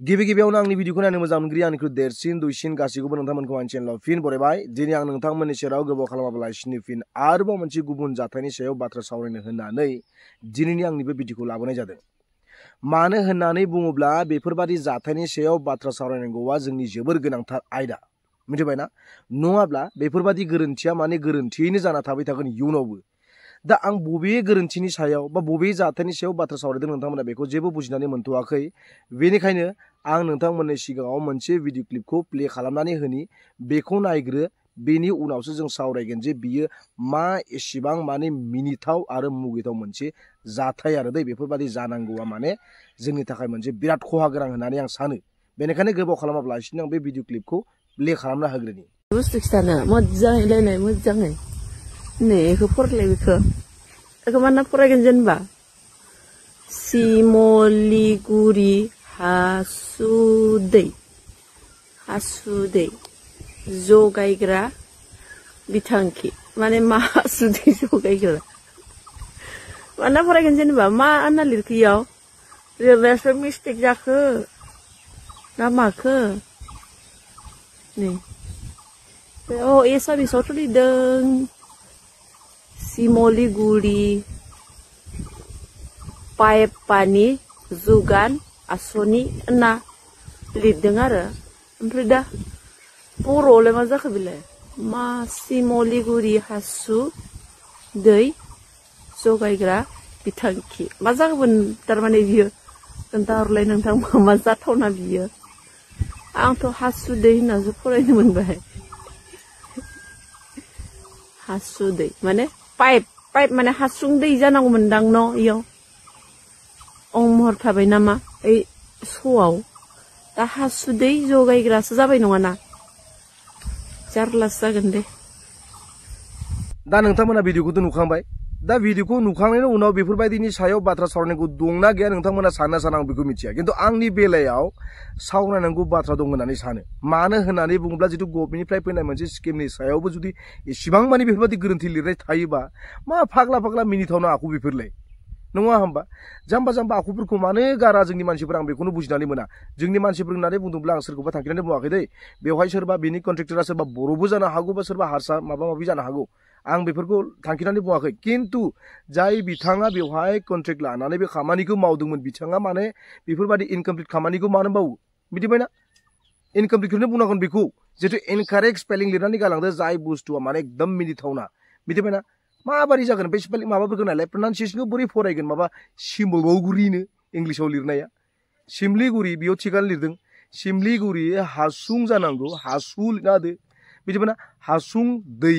गिबि गिबियावनो आंनि भिडिअखौ नायनो मोजां मोनग्रि आंनिख्रुइ देरसिन दुइसिन गासैखौबो नोंथांमोनखौ आंनि चेनेलाव फिन बरायबाय। दिनै आं नोंथांमोननि सेराव गोबाव खालामालासिनो फिन आरोबाव मोनसे गुबुन जाथायनि सायाव बाथ्रा सावरायनो होननानै दिनैनि आंनि बे भिडिअखौ लाबोनाय जादों। मानो होननानै बुङोब्ला बेफोरबादि जाथायनि सायाव बाथ्रा सावरायनांगौआ जोंनि जोबोर गोनांथार आयदा। मिथिबायना? नङाब्ला बेफोरबादि गोरोन्थिया माने गोरोन्थियैनो जाना थाबाय थागोन इयुनावबो। दा आं बबे गोरोन्थिनि सायाव बा बबे जाथायनि सायाव बाथ्रा सावरायदों नोंथांमोना बेखौ जेबो बुजिनानै मोनथ'वाखै। बेनिखायनो आं नोंथांमोननि सिगाङाव मोनसे भिडिअ क्लिपखौ प्ले खालामनानै होनि, बेखौ नायग्रो, बेनि उनावसो जों सावरायगोन जे बियो मा एसेबां माने मिनिथाव आरो मुगैथाव मोनसे जाथाय आरो दै बेफोरबादि जानांगौआ माने जोंनि थाखाय मोनसे बिराद खहा गोनां होननानै आं सानो। बेनिखायनो गोबाव खालामाब्लासिनो आं बे भिडिअ क्लिपखौ प्ले खालामना होग्रोनि। बुस्थु खिथानो मोजाङै लायनाय मोजाङै नै बेखौ फरायलाय बेखौ माना फरायगोन जेनेबा सिमलिगुरि हासुदै जगायग्रा बिथांखि माने मा हासुदै जगायग्रा माना फरायगोन जेनेबा मा आन्ना लिरखो इयाव लिरनायासो मिस्टेक जाखो ना माखो नै एसामिसावथ' लिरदों सिमलिगुरि पाइप पानि जुगान आसनि होनना लिरदों आरो ओमफ्राय दा बर'आवलाय मा जाखो बेलाय मा सिमलिगुरि हासुदै जगायग्रा बिथांखि मा जागौमोन थारमाने बियो खोन्थाहरलाय नोंथां मा जाथावना बियो आंथ' हासुदै होननासो फरायनो मोनबाय। हासुदै माने पाइप माने हासुं दै जानांगौमोनदां न' इयाव महर थाबाय नामा ओइ स'आव दा हासुदै जगायग्रासो जाबाय नङाना जारलासो जागोन दे। दा नोंथांमोना भिडिअखौथ' नुखांबाय। दा भिडिअखौ नुखांनायनि उनाव बेफोरबायदिनि सायाव बाथ्रा सावरायनांगौ दंना गैया नोंथांमोना सानना आं बेखौ मिथिया, खिन्थु आंनि बेलायाव सावरायनांगौ बाथ्रा दं होननानै सानो। मानो होननानै बुङोब्ला जितु गभर्नमेन्टनिफ्राय फैनाय मोनसे स्किमनि सायावबो जुदि एसेबां माने बेफोरबायदि गोरोन्थि लिरनाय थायोबा मा फाग्ला मिनिथावना आखु बेफोरलाय नङा होमबा? जाम्बा आखुफोरखौ मानो गारा जोंनि मानसिफोरा आं बेखौनो बुजिनानै मोना। जोंनि मानसिफोर होननानै बुंदोंब्ला आं सोरखौबा थांखिनानै बुङाखै दै। बेवहाय सोरबा बेनि कन्ट्रेक्टरा सोरबा बर'बो जानो हागौ बा सोरबा हारसा माबा माबि जानो हागौ, आं बेफोरखौ थांखिनानै बुङाखै। खिन्थु जाय बिथाङा बेवहाय कन्ट्रेक्ट लानानै बे खामानिखौ मावदोंमोन बिथाङा माने बेफोरबायदि इनकमप्लिट खामानिखौ मानो मावो मिथिबायना? इनकमप्लिटखौनो बुंनांगोन बेखौ, जितु इनकारेक्ट स्पेलिं लिरनानै गालांदों जाय बुस्थुआ माने एकदम मिनिथावना। मिथिबायना? माबोरै जागोन बे स्पेलिं माबाफोरखौ नायलाय प्रनाउन्सियेसनखौ बोरै फरायगोन माबा सिमलिगुरिनो इंलिसाव लिरनाया सिमलिगुरि बेयाव थिगानो लिरदों सिमलिगुरि हासुं जानांगौ हासु लिरना होदो मिथिबायना? हासुं दै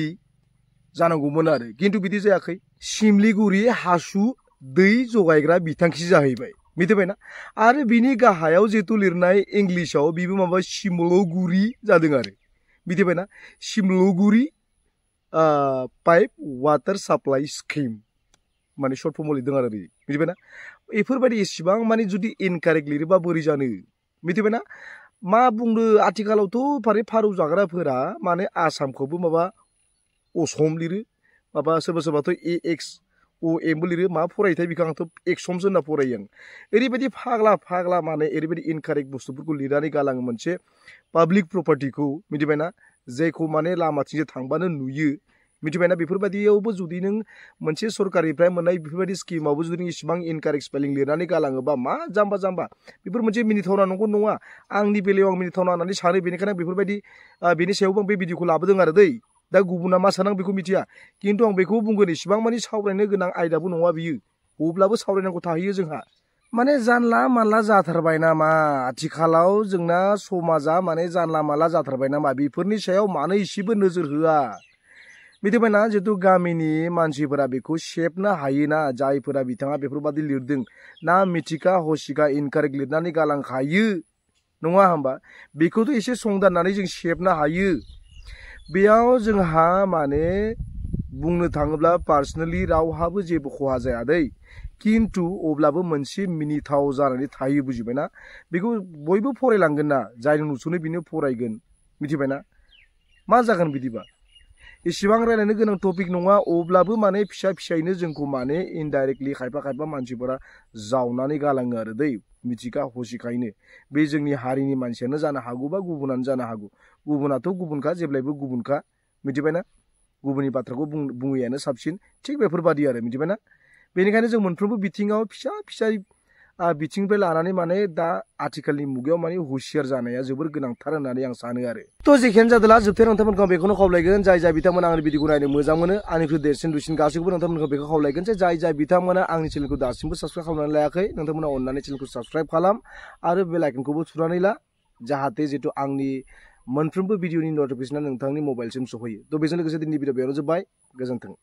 जानांगौमोन आरो खिन्थु बिदि जायाखै सिमलिगुरि हासु दै जगायग्रा बिथांखि जाहैबाय। मिथिबायना? आरो बिनि गाहायाव जितु लिरनाय इंलिसाव बिबो माबा सिमलिगुरि जादों आरो मिथिबायना? Siliguri pipe water supply scheme माने सर्ट फर्माव लिरदों आरो मिथिबायना? बेफोरबायदि एसेबां माने जुदि इनकारेक्ट लिरोबा बोरै जानो मिथिबायना? मा बुंनो आथिखालावथ' फारौ जाग्राफोरा माने आसामखौबो माबा असम लिरो, माबा सोरबाथ' AXOMबो लिरो, मा फरायोथाय बेखौ आंथ' एक्समसो होनना फरायो आं। ओरैबायदि फाग्ला माने ओरैबायदि इनकारेक्ट बुस्थुफोरखौ लिरनानै गालाङो मोनसे पाब्लिक प्रपार्टिखौ मिथिबायना? जायखौ माने लामाथिंजों थांबानो नुयो मिथिबायना? बेफोरबायदियावबो जुदि नों मोनसे सरकारनिफ्राय मोननाय बेफोरबायदि स्किमावबो जुदि इसेबां इनकारेक्ट स्पेलिं लिरनानै गालाङोबा मा जाम्बा बेफोर मोनसे मिनिथावना नंगौ नङा। आंनि बेलायाव आं मिनिथावना होननानै सानो, बेनिखायनो बेफोरबायदि बेनि सायावबो आं बे भिडिअखौ लाबोदों आरो दै। दा गुबुना मा सानो आं बेखौ मिथिया, खिन्थु आं बेखौ बुंगोन इसेबां माने सावरायनो गोनां आयदाबो नङा बियो, अब्लाबो सावरायनांगौ थाहैयो जोंहा। माने जानला मानला जाथारबाय नामा आथिखालाव जोंना समाजा माने जानला मानला जाथारबाय नामा बेफोरनि सायाव मानो इसेबो नोजोर होआ मिथिबायना? जितु गामिनि मानसिफोरा बेखौ सेबनो हायोना जायफोरा बिथाङा बेफोरबायदि लिरदों ना मिथिखा हसिखा इनकारेक्ट लिरनानै गालांखायो नङा होमबा? बेखौथ' एसे संदाननानै जों सेबनो हायो। बेयाव जोंहा माने बुंनो थाङोब्ला पार्सनेलि रावहाबो जेबो खहा जाया दै, खिन्थु अब्लाबो मोनसे मिनिथाव जानानै थायो बुजिबायना? बेखौ बयबो फरायलांगोन ना, जायनो नुसनो बेनो फरायगोन मिथिबायना? मा जागोन बिदिबा? इसेबां रायलायनो गोनां टपिक नङा, अब्लाबो माने फिसायैनो जोंखौ माने इनडाइरेक्टलि खायफा मानसिफोरा जावनानै गालाङो आरो दै। मिथिखा हसिखायनो बे जोंनि हारिनि मानसियानो जानो हागौ बा गुबुनानो जानो हागौ गुबुनाथ' गुबुनखा जेब्लायबो गुबुनखा मिथिबायना गुबुननि बाथ्राखौ बुङैयानो साबसिन थिग बेफोरबादि आरो मिथिबायना बेनिखायनो जों मोनफ्रोमबो बिथिङाव फिसा फिसा बिथिंनिफ्राय लानानै माने दा आथिखालनि मुगायाव माने हुसियार जानाया जोबोर गोनांथार होननानै आं सानो आरो थ' जेखियानो जादोला जोबथाय नोंथांमोनखौ आं बेखौनो खावलायगोन जाय बिथांमोना आंनि भिडिअखौ नायनो मोजां मोनो आंनिख्रुइ देरसिन दुइसिन गासैखौबो नोंथांमोनखौ बेखौ खावलायगोन जे जाय बिथांमोना आंनि चेनेलखौ दासिमबो साबस्क्राइब खालामनानै लायाखै नोंथांमोना अननानै चेनेलखौ साबस्क्राइब खालाम आरो बेल आइकनखौबो थुनानै ला जाहाथे जितु आंनि मोनफ्रोमबो भिडिअनि नटिफिकेसना नोंथांनि मबाइलसिम सफैयो थ' बेजों लोगोसे दिनैनि भिडिअ बेयावनो जोब्बाय गोजोन्थों।